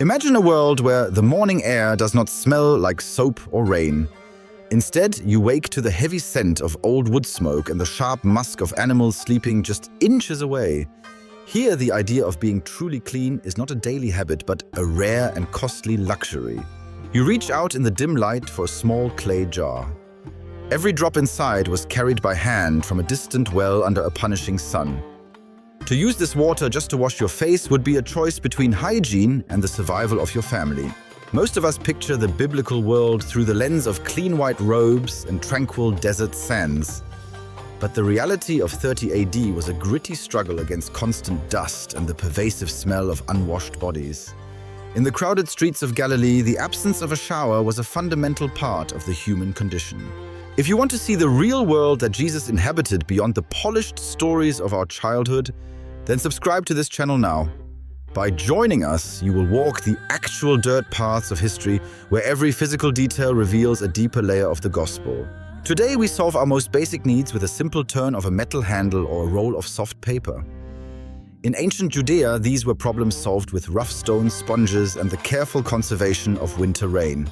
Imagine a world where the morning air does not smell like soap or rain. Instead, you wake to the heavy scent of old wood smoke and the sharp musk of animals sleeping just inches away. Here, the idea of being truly clean is not a daily habit, but a rare and costly luxury. You reach out in the dim light for a small clay jar. Every drop inside was carried by hand from a distant well under a punishing sun. To use this water just to wash your face would be a choice between hygiene and the survival of your family. Most of us picture the biblical world through the lens of clean white robes and tranquil desert sands. But the reality of 30 AD was a gritty struggle against constant dust and the pervasive smell of unwashed bodies. In the crowded streets of Galilee, the absence of a shower was a fundamental part of the human condition. If you want to see the real world that Jesus inhabited beyond the polished stories of our childhood, then subscribe to this channel now. By joining us, you will walk the actual dirt paths of history where every physical detail reveals a deeper layer of the gospel. Today, we solve our most basic needs with a simple turn of a metal handle or a roll of soft paper. In ancient Judea, these were problems solved with rough stone sponges and the careful conservation of winter rain.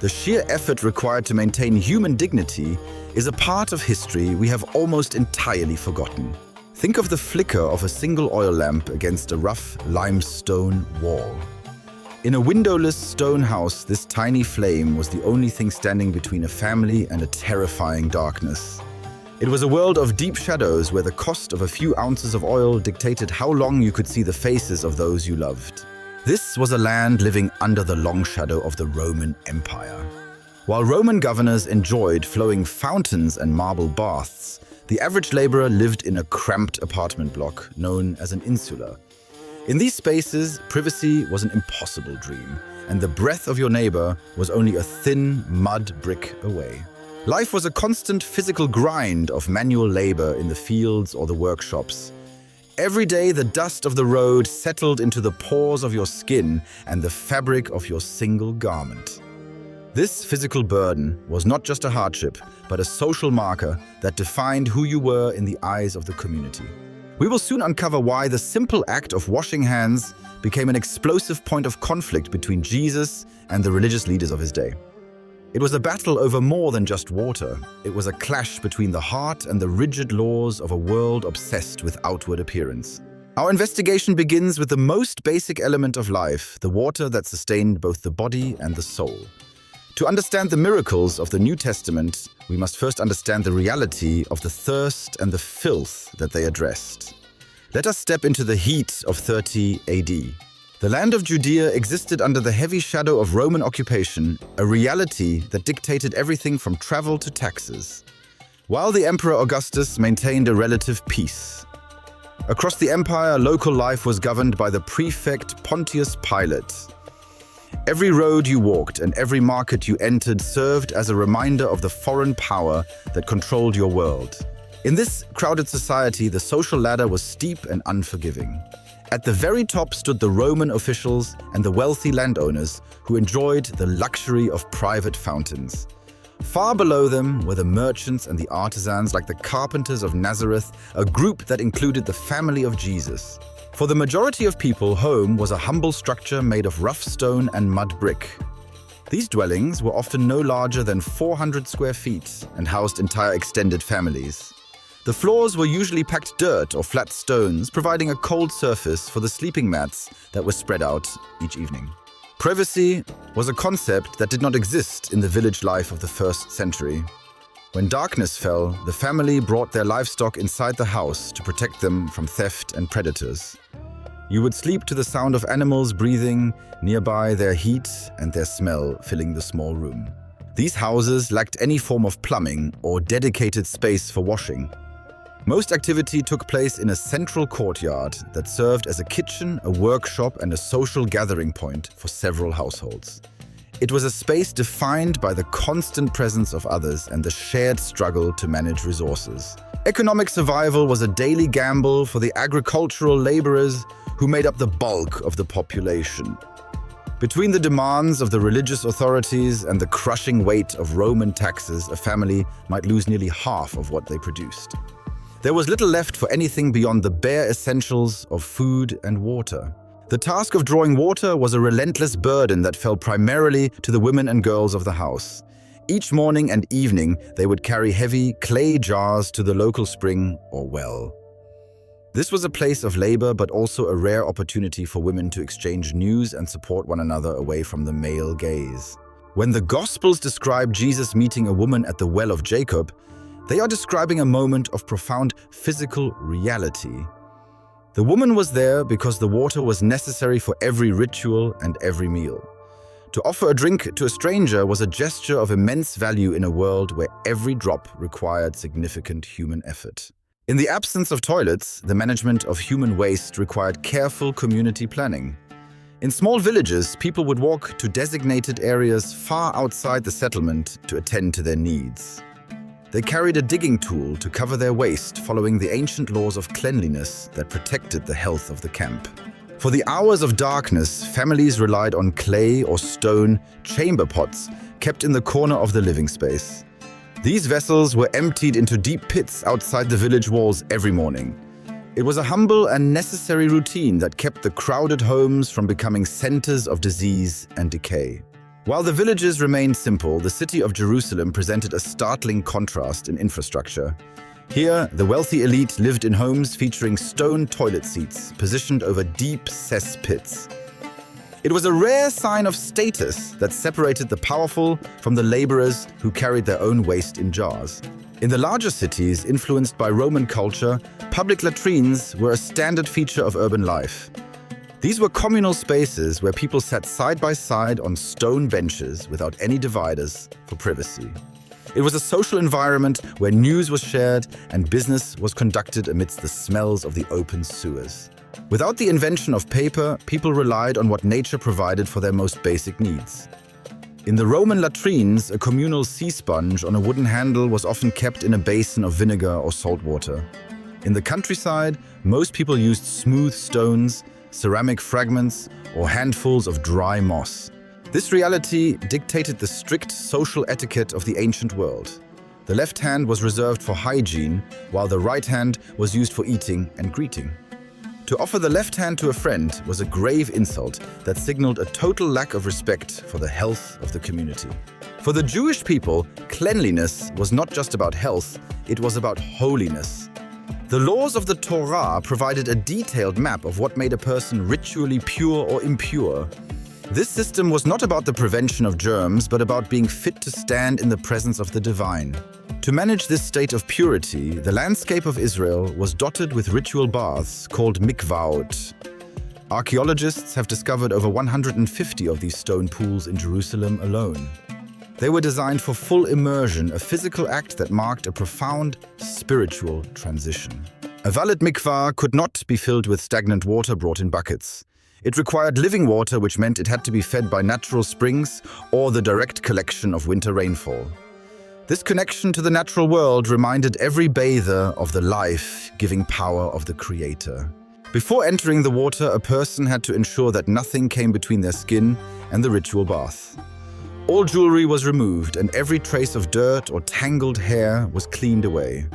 The sheer effort required to maintain human dignity is a part of history we have almost entirely forgotten. Think of the flicker of a single oil lamp against a rough limestone wall. In a windowless stone house, this tiny flame was the only thing standing between a family and a terrifying darkness. It was a world of deep shadows where the cost of a few ounces of oil dictated how long you could see the faces of those you loved. This was a land living under the long shadow of the Roman Empire. While Roman governors enjoyed flowing fountains and marble baths, the average laborer lived in a cramped apartment block known as an insula. In these spaces, privacy was an impossible dream, and the breath of your neighbor was only a thin mud brick away. Life was a constant physical grind of manual labor in the fields or the workshops. Every day, the dust of the road settled into the pores of your skin and the fabric of your single garment. This physical burden was not just a hardship, but a social marker that defined who you were in the eyes of the community. We will soon uncover why the simple act of washing hands became an explosive point of conflict between Jesus and the religious leaders of his day. It was a battle over more than just water. It was a clash between the heart and the rigid laws of a world obsessed with outward appearance. Our investigation begins with the most basic element of life, the water that sustained both the body and the soul. To understand the miracles of the New Testament, we must first understand the reality of the thirst and the filth that they addressed. Let us step into the heat of 30 AD. The land of Judea existed under the heavy shadow of Roman occupation, a reality that dictated everything from travel to taxes, while the Emperor Augustus maintained a relative peace. Across the empire, local life was governed by the prefect Pontius Pilate. Every road you walked and every market you entered served as a reminder of the foreign power that controlled your world. In this crowded society, the social ladder was steep and unforgiving. At the very top stood the Roman officials and the wealthy landowners who enjoyed the luxury of private fountains. Far below them were the merchants and the artisans like the carpenters of Nazareth, a group that included the family of Jesus. For the majority of people, home was a humble structure made of rough stone and mud brick. These dwellings were often no larger than 400 square feet and housed entire extended families. The floors were usually packed dirt or flat stones, providing a cold surface for the sleeping mats that were spread out each evening. Privacy was a concept that did not exist in the village life of the first century. When darkness fell, the family brought their livestock inside the house to protect them from theft and predators. You would sleep to the sound of animals breathing nearby, their heat and their smell filling the small room. These houses lacked any form of plumbing or dedicated space for washing. Most activity took place in a central courtyard that served as a kitchen, a workshop, and a social gathering point for several households. It was a space defined by the constant presence of others and the shared struggle to manage resources. Economic survival was a daily gamble for the agricultural laborers who made up the bulk of the population. Between the demands of the religious authorities and the crushing weight of Roman taxes, a family might lose nearly half of what they produced. There was little left for anything beyond the bare essentials of food and water. The task of drawing water was a relentless burden that fell primarily to the women and girls of the house. Each morning and evening, they would carry heavy clay jars to the local spring or well. This was a place of labor, but also a rare opportunity for women to exchange news and support one another away from the male gaze. When the Gospels describe Jesus meeting a woman at the well of Jacob, they are describing a moment of profound physical reality. The woman was there because the water was necessary for every ritual and every meal. To offer a drink to a stranger was a gesture of immense value in a world where every drop required significant human effort. In the absence of toilets, the management of human waste required careful community planning. In small villages, people would walk to designated areas far outside the settlement to attend to their needs. They carried a digging tool to cover their waste, following the ancient laws of cleanliness that protected the health of the camp. For the hours of darkness, families relied on clay or stone chamber pots kept in the corner of the living space. These vessels were emptied into deep pits outside the village walls every morning. It was a humble and necessary routine that kept the crowded homes from becoming centers of disease and decay. While the villages remained simple, the city of Jerusalem presented a startling contrast in infrastructure. Here, the wealthy elite lived in homes featuring stone toilet seats positioned over deep cesspits. It was a rare sign of status that separated the powerful from the laborers who carried their own waste in jars. In the larger cities, influenced by Roman culture, public latrines were a standard feature of urban life. These were communal spaces where people sat side by side on stone benches without any dividers for privacy. It was a social environment where news was shared and business was conducted amidst the smells of the open sewers. Without the invention of paper, people relied on what nature provided for their most basic needs. In the Roman latrines, a communal sea sponge on a wooden handle was often kept in a basin of vinegar or salt water. In the countryside, most people used smooth stones, ceramic fragments, or handfuls of dry moss. This reality dictated the strict social etiquette of the ancient world. The left hand was reserved for hygiene, while the right hand was used for eating and greeting. To offer the left hand to a friend was a grave insult that signaled a total lack of respect for the health of the community. For the Jewish people, cleanliness was not just about health, it was about holiness. The laws of the Torah provided a detailed map of what made a person ritually pure or impure. This system was not about the prevention of germs, but about being fit to stand in the presence of the divine. To manage this state of purity, the landscape of Israel was dotted with ritual baths called mikvaot. Archaeologists have discovered over 150 of these stone pools in Jerusalem alone. They were designed for full immersion, a physical act that marked a profound spiritual transition. A valid mikvah could not be filled with stagnant water brought in buckets. It required living water, which meant it had to be fed by natural springs or the direct collection of winter rainfall. This connection to the natural world reminded every bather of the life-giving power of the Creator. Before entering the water, a person had to ensure that nothing came between their skin and the ritual bath. All jewelry was removed, and every trace of dirt or tangled hair was cleaned away.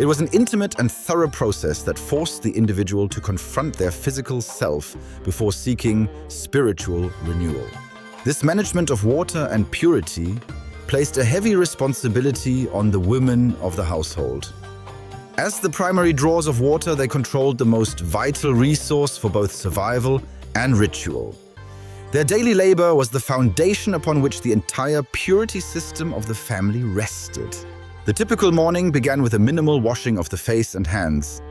It was an intimate and thorough process that forced the individual to confront their physical self before seeking spiritual renewal. This management of water and purity placed a heavy responsibility on the women of the household. As the primary drawers of water, they controlled the most vital resource for both survival and ritual. Their daily labor was the foundation upon which the entire purity system of the family rested. The typical morning began with a minimal washing of the face and hands.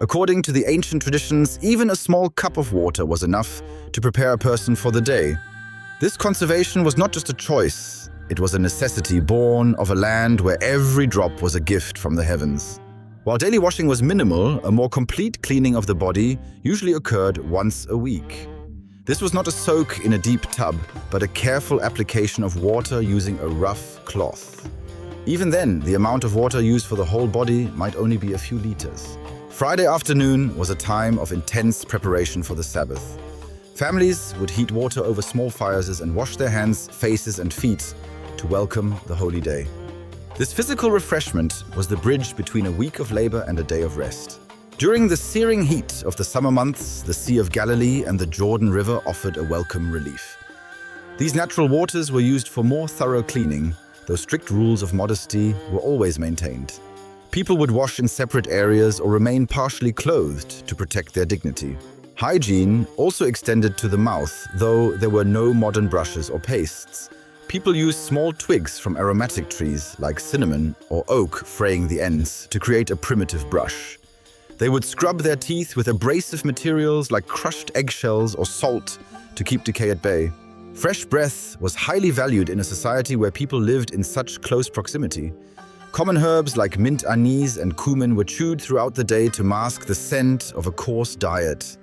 According to the ancient traditions, even a small cup of water was enough to prepare a person for the day. This conservation was not just a choice, it was a necessity born of a land where every drop was a gift from the heavens. While daily washing was minimal, a more complete cleaning of the body usually occurred once a week. This was not a soak in a deep tub, but a careful application of water using a rough cloth. Even then, the amount of water used for the whole body might only be a few liters. Friday afternoon was a time of intense preparation for the Sabbath. Families would heat water over small fires and wash their hands, faces, and feet to welcome the holy day. This physical refreshment was the bridge between a week of labor and a day of rest. During the searing heat of the summer months, the Sea of Galilee and the Jordan River offered a welcome relief. These natural waters were used for more thorough cleaning, though strict rules of modesty were always maintained. People would wash in separate areas or remain partially clothed to protect their dignity. Hygiene also extended to the mouth, though there were no modern brushes or pastes. People used small twigs from aromatic trees like cinnamon or oak, fraying the ends, to create a primitive brush. They would scrub their teeth with abrasive materials like crushed eggshells or salt to keep decay at bay. Fresh breath was highly valued in a society where people lived in such close proximity. Common herbs like mint, anise, and cumin were chewed throughout the day to mask the scent of a coarse diet.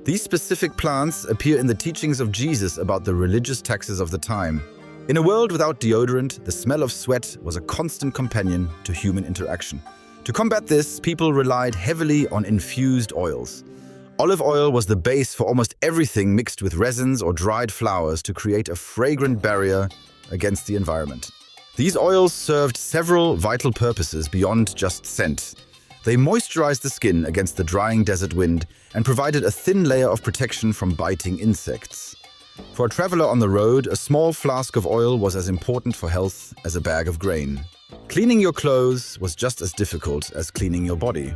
These specific plants appear in the teachings of Jesus about the religious taxes of the time. In a world without deodorant, the smell of sweat was a constant companion to human interaction. To combat this, people relied heavily on infused oils. Olive oil was the base for almost everything mixed with resins or dried flowers to create a fragrant barrier against the environment. These oils served several vital purposes beyond just scent. They moisturized the skin against the drying desert wind and provided a thin layer of protection from biting insects. For a traveler on the road, a small flask of oil was as important for health as a bag of grain. Cleaning your clothes was just as difficult as cleaning your body.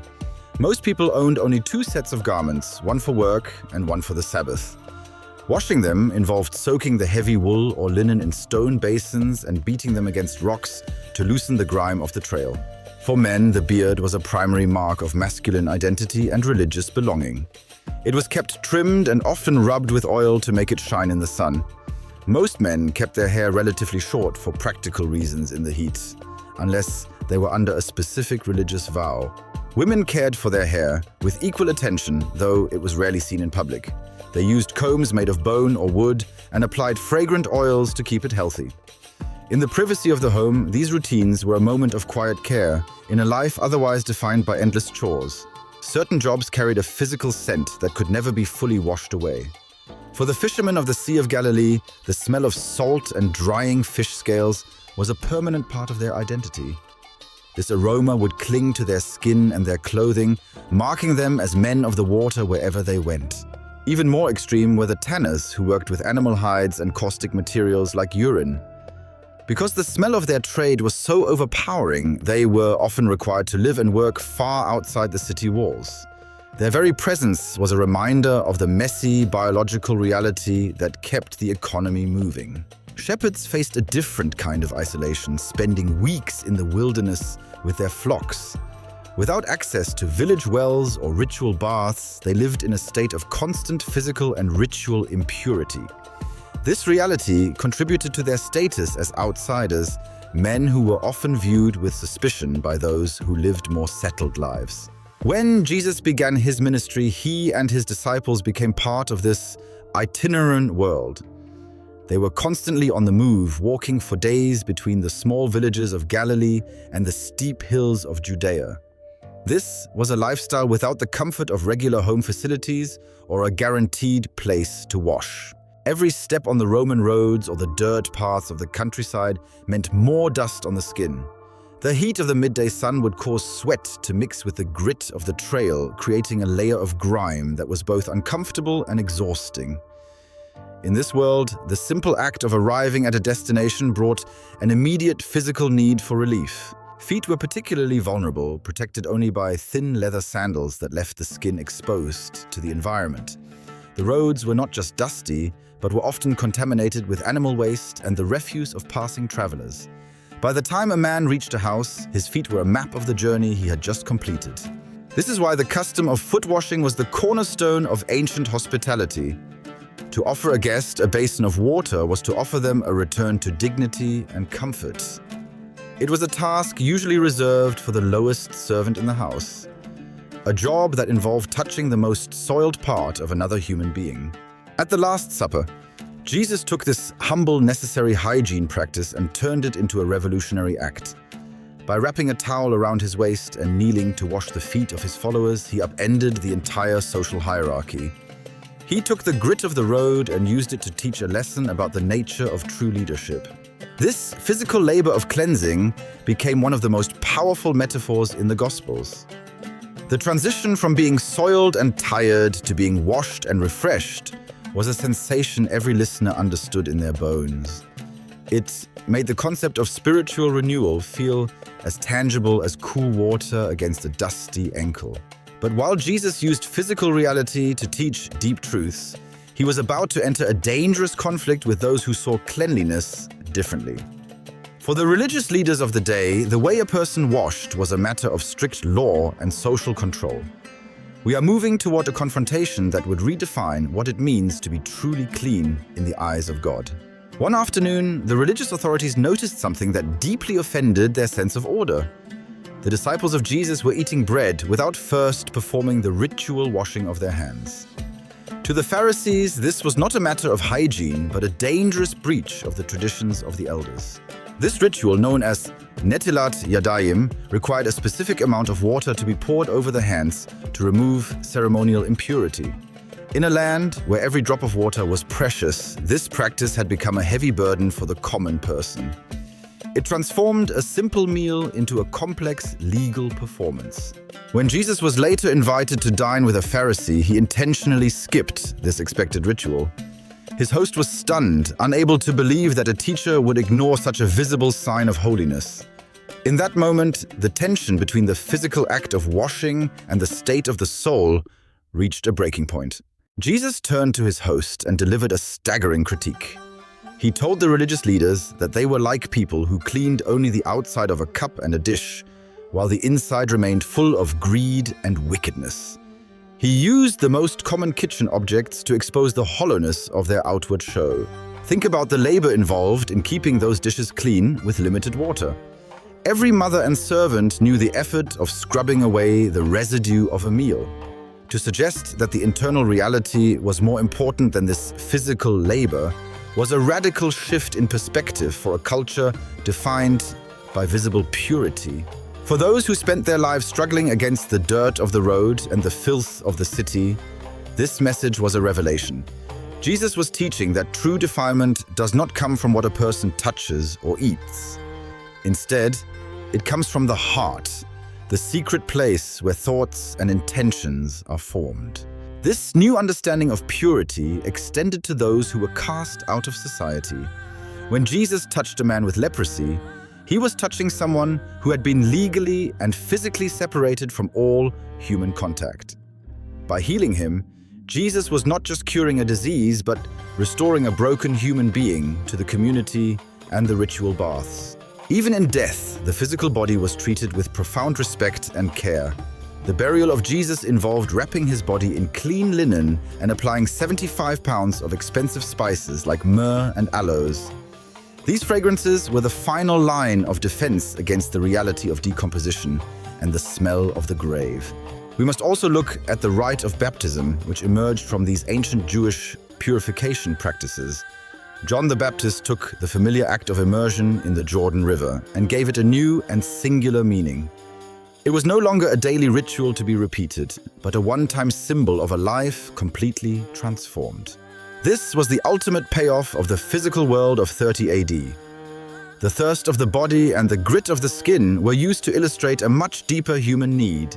Most people owned only 2 sets of garments, one for work and one for the Sabbath. Washing them involved soaking the heavy wool or linen in stone basins and beating them against rocks to loosen the grime of the trail. For men, the beard was a primary mark of masculine identity and religious belonging. It was kept trimmed and often rubbed with oil to make it shine in the sun. Most men kept their hair relatively short for practical reasons in the heat, unless they were under a specific religious vow. Women cared for their hair with equal attention, though it was rarely seen in public. They used combs made of bone or wood and applied fragrant oils to keep it healthy. In the privacy of the home, these routines were a moment of quiet care in a life otherwise defined by endless chores. Certain jobs carried a physical scent that could never be fully washed away. For the fishermen of the Sea of Galilee, the smell of salt and drying fish scales was a permanent part of their identity. This aroma would cling to their skin and their clothing, marking them as men of the water wherever they went. Even more extreme were the tanners who worked with animal hides and caustic materials like urine. Because the smell of their trade was so overpowering, they were often required to live and work far outside the city walls. Their very presence was a reminder of the messy biological reality that kept the economy moving. Shepherds faced a different kind of isolation, spending weeks in the wilderness with their flocks. Without access to village wells or ritual baths, they lived in a state of constant physical and ritual impurity. This reality contributed to their status as outsiders, men who were often viewed with suspicion by those who lived more settled lives. When Jesus began his ministry, he and his disciples became part of this itinerant world. They were constantly on the move, walking for days between the small villages of Galilee and the steep hills of Judea. This was a lifestyle without the comfort of regular home facilities or a guaranteed place to wash. Every step on the Roman roads or the dirt paths of the countryside meant more dust on the skin. The heat of the midday sun would cause sweat to mix with the grit of the trail, creating a layer of grime that was both uncomfortable and exhausting. In this world, the simple act of arriving at a destination brought an immediate physical need for relief. Feet were particularly vulnerable, protected only by thin leather sandals that left the skin exposed to the environment. The roads were not just dusty, but were often contaminated with animal waste and the refuse of passing travelers. By the time a man reached a house, his feet were a map of the journey he had just completed. This is why the custom of foot washing was the cornerstone of ancient hospitality. To offer a guest a basin of water was to offer them a return to dignity and comfort. It was a task usually reserved for the lowest servant in the house, a job that involved touching the most soiled part of another human being. At the Last Supper, Jesus took this humble, necessary hygiene practice and turned it into a revolutionary act. By wrapping a towel around his waist and kneeling to wash the feet of his followers, he upended the entire social hierarchy. He took the grit of the road and used it to teach a lesson about the nature of true leadership. This physical labor of cleansing became one of the most powerful metaphors in the Gospels. The transition from being soiled and tired to being washed and refreshed was a sensation every listener understood in their bones. It made the concept of spiritual renewal feel as tangible as cool water against a dusty ankle. But while Jesus used physical reality to teach deep truths, he was about to enter a dangerous conflict with those who saw cleanliness differently. For the religious leaders of the day, the way a person washed was a matter of strict law and social control. We are moving toward a confrontation that would redefine what it means to be truly clean in the eyes of God. One afternoon, the religious authorities noticed something that deeply offended their sense of order. The disciples of Jesus were eating bread without first performing the ritual washing of their hands. To the Pharisees, this was not a matter of hygiene, but a dangerous breach of the traditions of the elders. This ritual, known as netilat yadayim, required a specific amount of water to be poured over the hands to remove ceremonial impurity. In a land where every drop of water was precious, this practice had become a heavy burden for the common person. It transformed a simple meal into a complex legal performance. When Jesus was later invited to dine with a Pharisee, he intentionally skipped this expected ritual. His host was stunned, unable to believe that a teacher would ignore such a visible sign of holiness. In that moment, the tension between the physical act of washing and the state of the soul reached a breaking point. Jesus turned to his host and delivered a staggering critique. He told the religious leaders that they were like people who cleaned only the outside of a cup and a dish, while the inside remained full of greed and wickedness. He used the most common kitchen objects to expose the hollowness of their outward show. Think about the labor involved in keeping those dishes clean with limited water. Every mother and servant knew the effort of scrubbing away the residue of a meal. To suggest that the internal reality was more important than this physical labor was a radical shift in perspective for a culture defined by visible purity. For those who spent their lives struggling against the dirt of the road and the filth of the city, this message was a revelation. Jesus was teaching that true defilement does not come from what a person touches or eats. Instead, it comes from the heart, the secret place where thoughts and intentions are formed. This new understanding of purity extended to those who were cast out of society. When Jesus touched a man with leprosy, he was touching someone who had been legally and physically separated from all human contact. By healing him, Jesus was not just curing a disease, but restoring a broken human being to the community and the ritual baths. Even in death, the physical body was treated with profound respect and care. The burial of Jesus involved wrapping his body in clean linen and applying 75 pounds of expensive spices like myrrh and aloes. These fragrances were the final line of defense against the reality of decomposition and the smell of the grave. We must also look at the rite of baptism, which emerged from these ancient Jewish purification practices. John the Baptist took the familiar act of immersion in the Jordan River and gave it a new and singular meaning. It was no longer a daily ritual to be repeated, but a one-time symbol of a life completely transformed. This was the ultimate payoff of the physical world of 30 AD. The thirst of the body and the grit of the skin were used to illustrate a much deeper human need.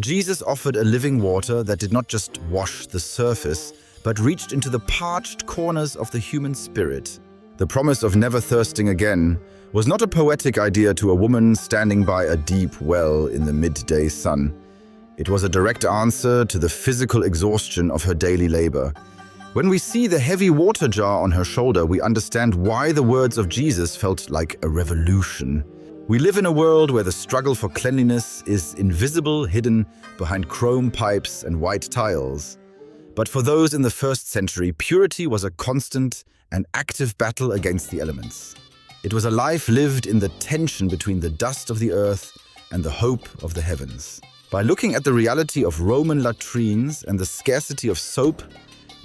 Jesus offered a living water that did not just wash the surface, but reached into the parched corners of the human spirit. The promise of never thirsting again was not a poetic idea to a woman standing by a deep well in the midday sun. It was a direct answer to the physical exhaustion of her daily labor. When we see the heavy water jar on her shoulder, we understand why the words of Jesus felt like a revolution. We live in a world where the struggle for cleanliness is invisible, hidden behind chrome pipes and white tiles. But for those in the first century, purity was a constant and active battle against the elements. It was a life lived in the tension between the dust of the earth and the hope of the heavens. By looking at the reality of Roman latrines and the scarcity of soap,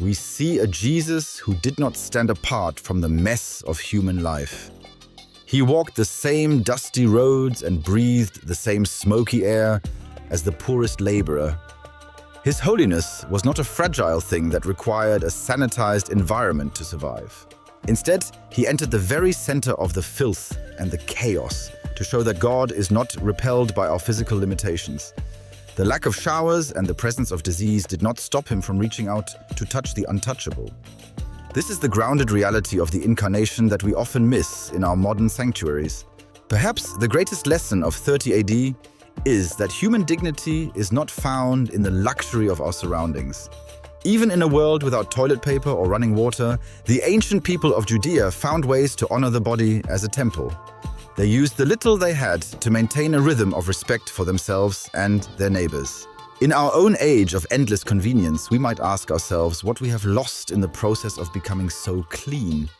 we see a Jesus who did not stand apart from the mess of human life. He walked the same dusty roads and breathed the same smoky air as the poorest laborer. His holiness was not a fragile thing that required a sanitized environment to survive. Instead, he entered the very center of the filth and the chaos to show that God is not repelled by our physical limitations. The lack of showers and the presence of disease did not stop him from reaching out to touch the untouchable. This is the grounded reality of the incarnation that we often miss in our modern sanctuaries. Perhaps the greatest lesson of 30 AD is that human dignity is not found in the luxury of our surroundings. Even in a world without toilet paper or running water, the ancient people of Judea found ways to honor the body as a temple. They used the little they had to maintain a rhythm of respect for themselves and their neighbors. In our own age of endless convenience, we might ask ourselves what we have lost in the process of becoming so clean.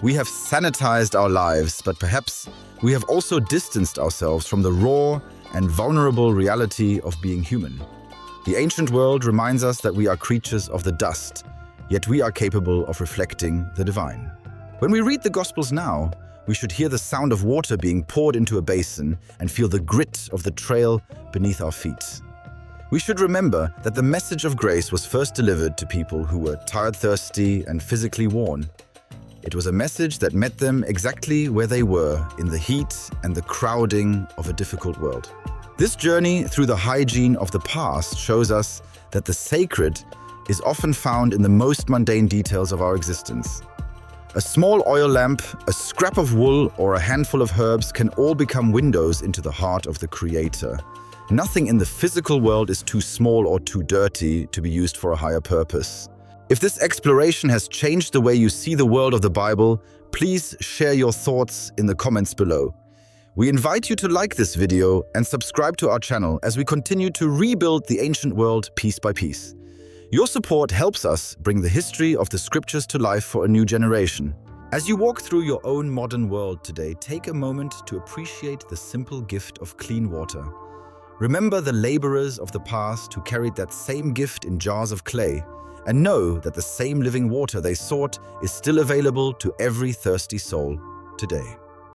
We have sanitized our lives, but perhaps we have also distanced ourselves from the raw and vulnerable reality of being human. The ancient world reminds us that we are creatures of the dust, yet we are capable of reflecting the divine. When we read the Gospels now, we should hear the sound of water being poured into a basin and feel the grit of the trail beneath our feet. We should remember that the message of grace was first delivered to people who were tired, thirsty, and physically worn. It was a message that met them exactly where they were in the heat and the crowding of a difficult world. This journey through the hygiene of the past shows us that the sacred is often found in the most mundane details of our existence. A small oil lamp, a scrap of wool, or a handful of herbs can all become windows into the heart of the Creator. Nothing in the physical world is too small or too dirty to be used for a higher purpose. If this exploration has changed the way you see the world of the Bible, please share your thoughts in the comments below. We invite you to like this video and subscribe to our channel as we continue to rebuild the ancient world piece by piece. Your support helps us bring the history of the scriptures to life for a new generation. As you walk through your own modern world today, take a moment to appreciate the simple gift of clean water. Remember the laborers of the past who carried that same gift in jars of clay, and know that the same living water they sought is still available to every thirsty soul today.